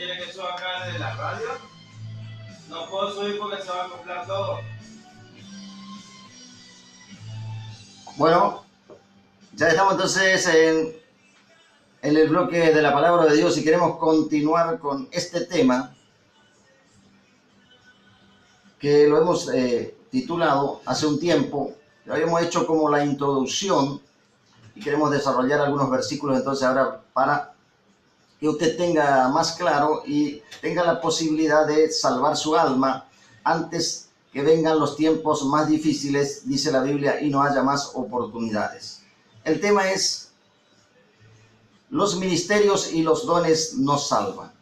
quiere que suba acá de la radio? No puedo subir porque se va a acoplar todo. Bueno, ya estamos entonces en el bloque de la palabra de Dios y queremos continuar con este tema que lo hemos titulado hace un tiempo. Lo habíamos hecho como la introducción y queremos desarrollar algunos versículos entonces ahora para que usted tenga más claro y tenga la posibilidad de salvar su alma antes que vengan los tiempos más difíciles, dice la Biblia, y no haya más oportunidades. El tema es: los ministerios y los dones nos salvan.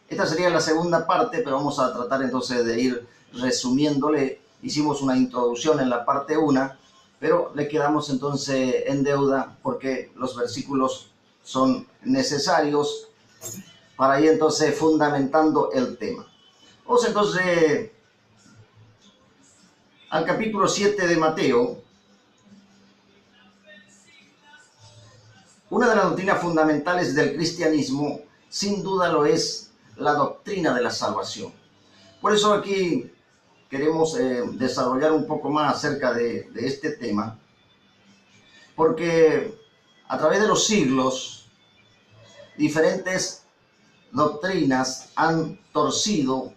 Esta sería la segunda parte, pero vamos a tratar entonces de ir resumiéndole. Hicimos una introducción en la parte 1, pero le quedamos entonces en deuda porque los versículos son necesarios para ir entonces fundamentando el tema. Vamos entonces al capítulo 7 de Mateo. Una de las doctrinas fundamentales del cristianismo, sin duda lo es la doctrina de la salvación. Por eso aquí queremos desarrollar un poco más acerca de este tema, porque a través de los siglos, diferentes doctrinas han torcido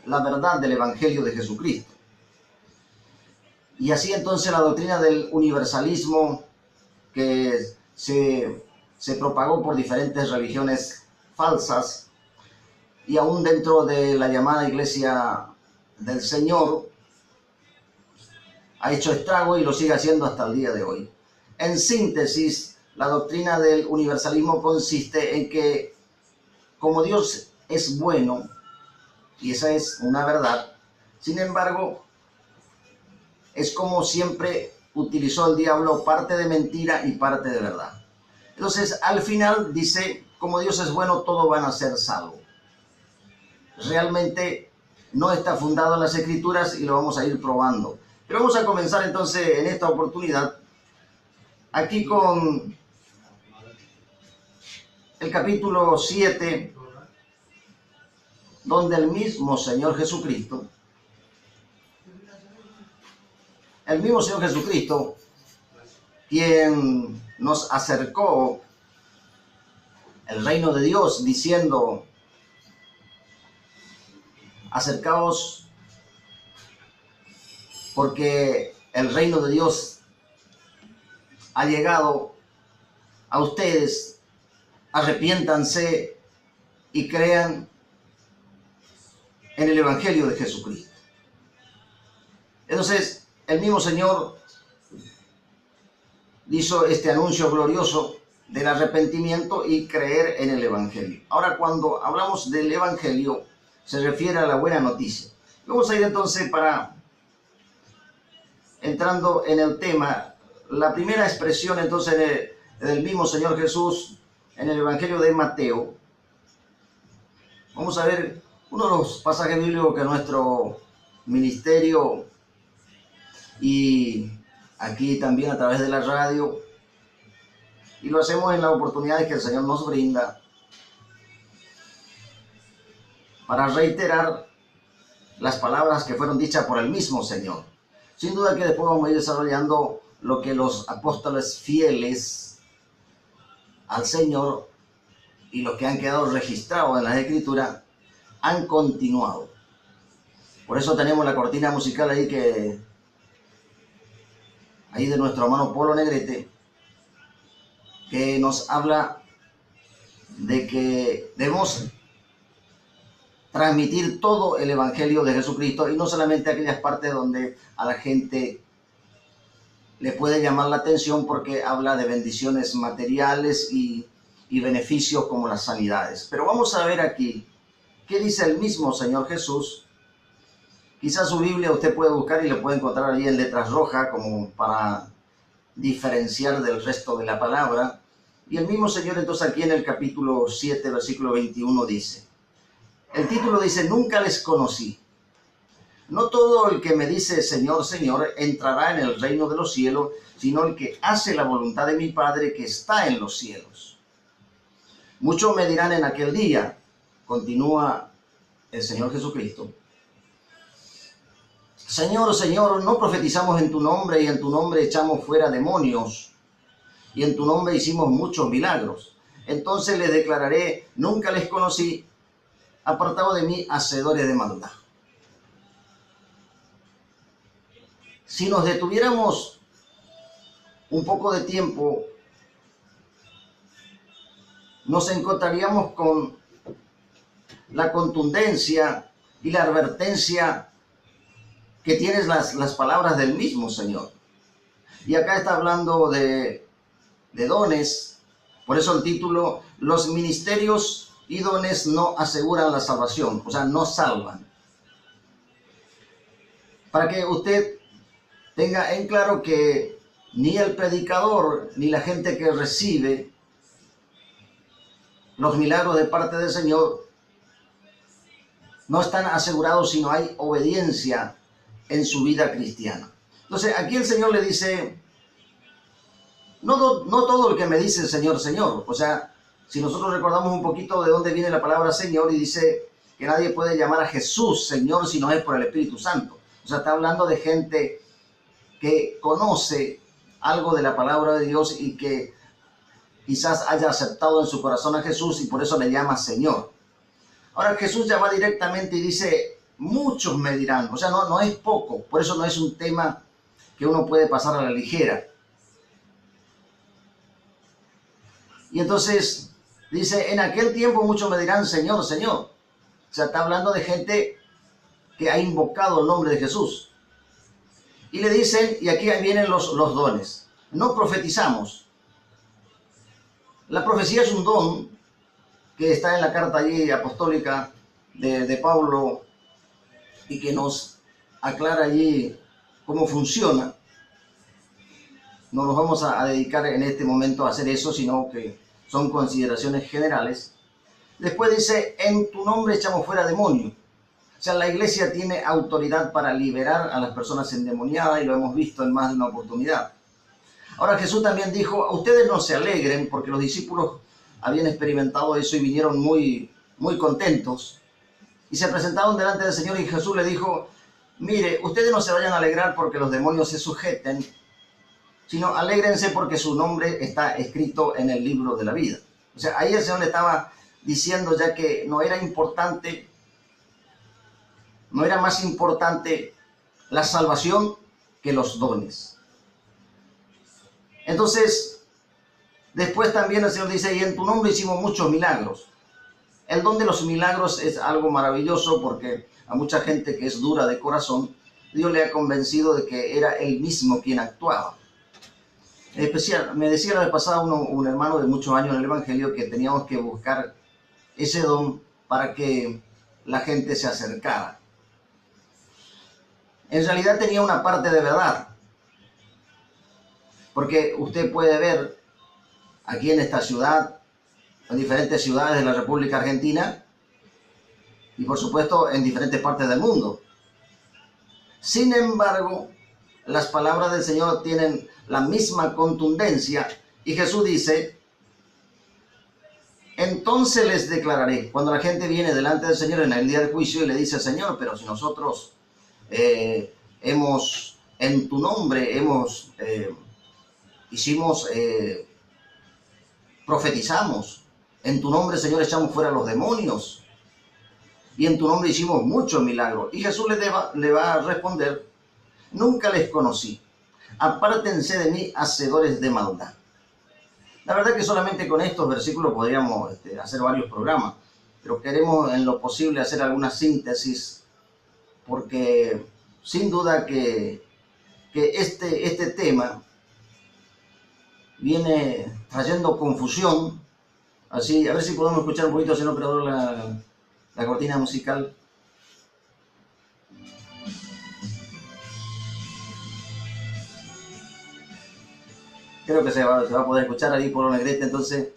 la verdad del Evangelio de Jesucristo. Y así entonces la doctrina del universalismo que se propagó por diferentes religiones falsas y aún dentro de la llamada Iglesia del Señor ha hecho estrago y lo sigue haciendo hasta el día de hoy. En síntesis, la doctrina del universalismo consiste en que como Dios es bueno, y esa es una verdad, sin embargo, es como siempre utilizó el diablo parte de mentira y parte de verdad. Entonces, al final dice, como Dios es bueno, todos van a ser salvos. Realmente no está fundado en las Escrituras y lo vamos a ir probando. Pero vamos a comenzar entonces en esta oportunidad, aquí con el capítulo 7, donde el mismo Señor Jesucristo, quien nos acercó el reino de Dios diciendo: acercaos porque el reino de Dios ha llegado a ustedes, arrepiéntanse y crean en el Evangelio de Jesucristo. Entonces, el mismo Señor hizo este anuncio glorioso del arrepentimiento y creer en el Evangelio. Ahora, cuando hablamos del Evangelio, se refiere a la buena noticia. Vamos a ir entonces entrando en el tema. La primera expresión entonces del mismo Señor Jesús en el Evangelio de Mateo. Vamos a ver uno de los pasajes bíblicos que nuestro ministerio y aquí también a través de la radio, y lo hacemos en las oportunidades que el Señor nos brinda para reiterar las palabras que fueron dichas por el mismo Señor. Sin duda que después vamos a ir desarrollando lo que los apóstoles fieles al Señor y los que han quedado registrados en las Escrituras han continuado. Por eso tenemos la cortina musical ahí de nuestro hermano Polo Negrete, que nos habla de que debemos transmitir todo el Evangelio de Jesucristo y no solamente aquellas partes donde a la gente le puede llamar la atención porque habla de bendiciones materiales y beneficios como las sanidades. Pero vamos a ver aquí qué dice el mismo Señor Jesús. Quizás su Biblia usted puede buscar y le puede encontrar ahí en letras rojas como para diferenciar del resto de la palabra. Y el mismo Señor entonces aquí en el capítulo 7, versículo 21 dice, el título dice: nunca les conocí. No todo el que me dice Señor, Señor entrará en el reino de los cielos, sino el que hace la voluntad de mi Padre que está en los cielos. Muchos me dirán en aquel día: continúa el Señor Jesucristo: Señor, Señor, ¿no profetizamos en tu nombre y en tu nombre echamos fuera demonios y en tu nombre hicimos muchos milagros? Entonces les declararé: nunca les conocí, apartado de mí, hacedores de maldad. Si nos detuviéramos un poco de tiempo, nos encontraríamos con la contundencia y la advertencia que tienen las palabras del mismo Señor. Y acá está hablando de dones. Por eso el título: los ministerios y dones no aseguran la salvación, o sea, no salvan. Para que usted tenga en claro que ni el predicador ni la gente que recibe los milagros de parte del Señor no están asegurados si no hay obediencia en su vida cristiana. Entonces aquí el Señor le dice: no todo el que me dice Señor, Señor. O sea, si nosotros recordamos un poquito de dónde viene la palabra Señor, y dice que nadie puede llamar a Jesús Señor si no es por el Espíritu Santo. O sea, está hablando de gente que conoce algo de la palabra de Dios y que quizás haya aceptado en su corazón a Jesús y por eso le llama Señor. Ahora Jesús ya va directamente y dice: muchos me dirán. O sea, no es poco. Por eso no es un tema que uno puede pasar a la ligera. Y entonces dice: en aquel tiempo muchos me dirán Señor, Señor. O sea, está hablando de gente que ha invocado el nombre de Jesús. Y le dicen, y aquí vienen los dones: no profetizamos. La profecía es un don que está en la carta allí apostólica de Pablo y que nos aclara allí cómo funciona. No nos vamos a dedicar en este momento a hacer eso, sino que son consideraciones generales. Después dice: en tu nombre echamos fuera demonios. O sea, la iglesia tiene autoridad para liberar a las personas endemoniadas y lo hemos visto en más de una oportunidad. Ahora Jesús también dijo: ustedes no se alegren, porque los discípulos habían experimentado eso y vinieron muy contentos. Y se presentaron delante del Señor y Jesús le dijo: mire, ustedes no se vayan a alegrar porque los demonios se sujeten, sino alégrense porque su nombre está escrito en el libro de la vida. O sea, ahí el Señor le estaba diciendo ya que no era importante, no era más importante la salvación que los dones. Entonces, después también el Señor dice: y en tu nombre hicimos muchos milagros. El don de los milagros es algo maravilloso porque a mucha gente que es dura de corazón, Dios le ha convencido de que era Él mismo quien actuaba. En especial, me decía la vez pasada un hermano de muchos años en el Evangelio que teníamos que buscar ese don para que la gente se acercara. En realidad tenía una parte de verdad, porque usted puede ver aquí en esta ciudad, en diferentes ciudades de la República Argentina y por supuesto en diferentes partes del mundo. Sin embargo, las palabras del Señor tienen la misma contundencia y Jesús dice: entonces les declararé. Cuando la gente viene delante del Señor en el día del juicio y le dice: Señor, pero si nosotros en tu nombre profetizamos, en tu nombre, Señor, echamos fuera los demonios y en tu nombre hicimos muchos milagros. Y Jesús le va a responder: nunca les conocí, apártense de mí, hacedores de maldad. La verdad que solamente con estos versículos podríamos hacer varios programas, pero queremos en lo posible hacer alguna síntesis, porque sin duda que este tema viene trayendo confusión. Así, a ver si podemos escuchar un poquito, señor operador, la cortina musical. Creo que se va a poder escuchar ahí por lo negrete, entonces.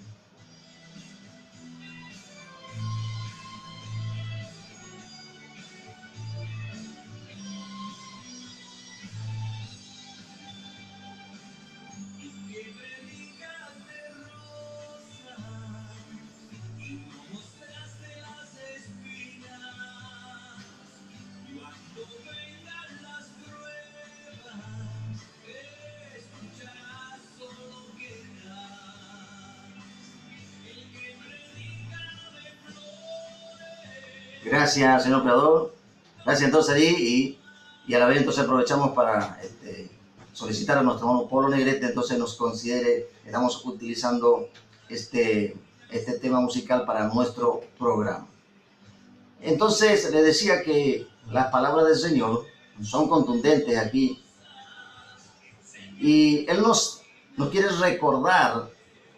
Gracias, señor operador. Gracias entonces y a la vez entonces aprovechamos para solicitar a nuestro hermano Polo Negrete entonces nos considere, estamos utilizando este tema musical para nuestro programa. Entonces le decía que las palabras del Señor son contundentes aquí y Él nos quiere recordar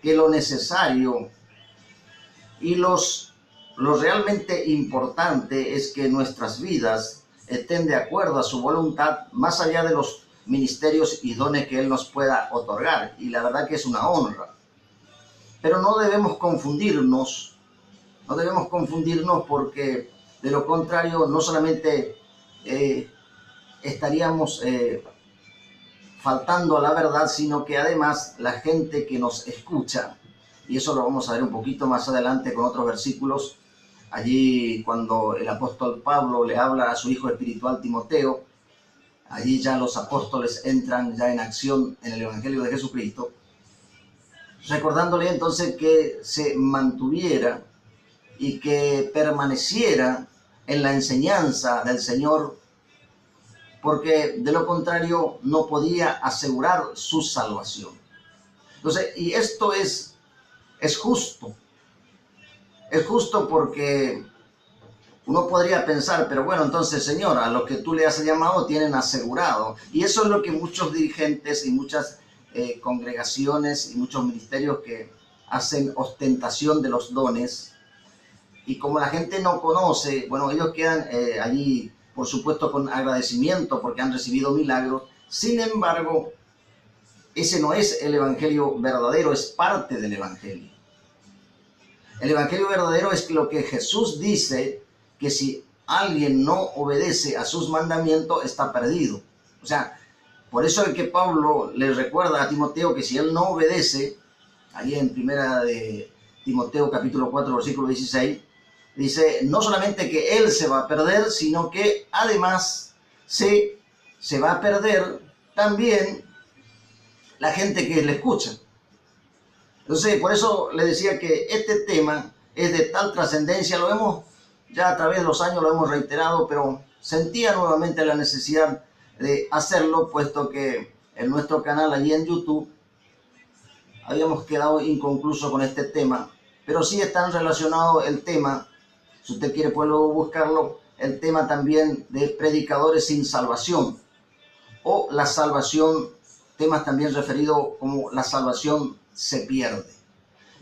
que lo necesario y lo realmente importante es que nuestras vidas estén de acuerdo a su voluntad, más allá de los ministerios y dones que Él nos pueda otorgar. Y la verdad que es una honra. Pero no debemos confundirnos porque de lo contrario no solamente estaríamos faltando a la verdad, sino que además la gente que nos escucha, y eso lo vamos a ver un poquito más adelante con otros versículos, allí cuando el apóstol Pablo le habla a su hijo espiritual Timoteo, allí ya los apóstoles entran ya en acción en el Evangelio de Jesucristo, recordándole entonces que se mantuviera y que permaneciera en la enseñanza del Señor, porque de lo contrario no podía asegurar su salvación. Entonces, y esto es justo. Es justo porque uno podría pensar, pero bueno, entonces, Señor, a los que tú le has llamado tienen asegurado. Y eso es lo que muchos dirigentes y muchas congregaciones y muchos ministerios que hacen ostentación de los dones. Y como la gente no conoce, bueno, ellos quedan allí, por supuesto, con agradecimiento porque han recibido milagros. Sin embargo, ese no es el evangelio verdadero, es parte del evangelio. El evangelio verdadero es lo que Jesús dice, que si alguien no obedece a sus mandamientos, está perdido. O sea, por eso es que Pablo le recuerda a Timoteo que si él no obedece, ahí en primera de Timoteo capítulo 4, versículo 16, dice, no solamente que él se va a perder, sino que además se va a perder también la gente que le escucha. Entonces, por eso le decía que este tema es de tal trascendencia, lo hemos ya a través de los años, lo hemos reiterado, pero sentía nuevamente la necesidad de hacerlo, puesto que en nuestro canal allí en YouTube habíamos quedado inconcluso con este tema, pero sí están relacionados el tema, si usted quiere puede luego buscarlo, el tema también de predicadores sin salvación, o la salvación, temas también referidos como la salvación se pierde.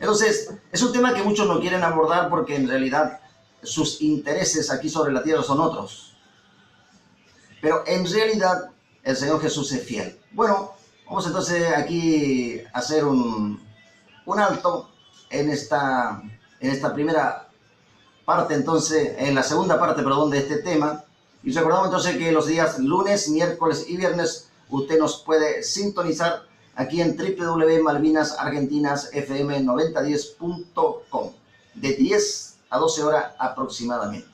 Entonces, es un tema que muchos no quieren abordar porque en realidad sus intereses aquí sobre la tierra son otros. Pero en realidad el Señor Jesús es fiel. Bueno, vamos entonces aquí a hacer un alto en esta primera parte, entonces, en la segunda parte, perdón, de este tema. Y recordamos entonces que los días lunes, miércoles y viernes usted nos puede sintonizar aquí en www.malvinasargentinasfm9010.com de 10 a 12 horas aproximadamente.